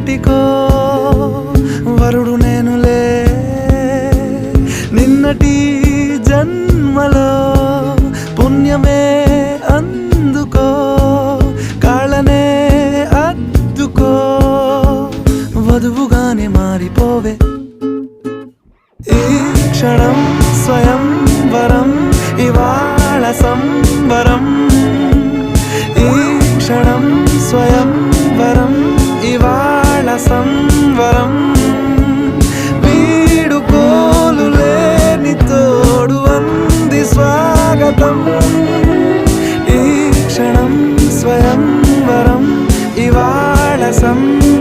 ఎప్పటికో వరుడు నేనులే నిన్నటి జన్మలో పుణ్యమే అందుకో కాళ్ళనే అద్దుకో వధువుగానే మారిపోవే ఈ క్షణం స్వయంవరం ఇవాళ సంబరం ఈ క్షణం స్వయంవరం ఇవాళ సంవరం వీడుకోలు లేని తోడు అంది స్వాగతం ఈ క్షణం స్వయంవరం ఇవాళ సంవరం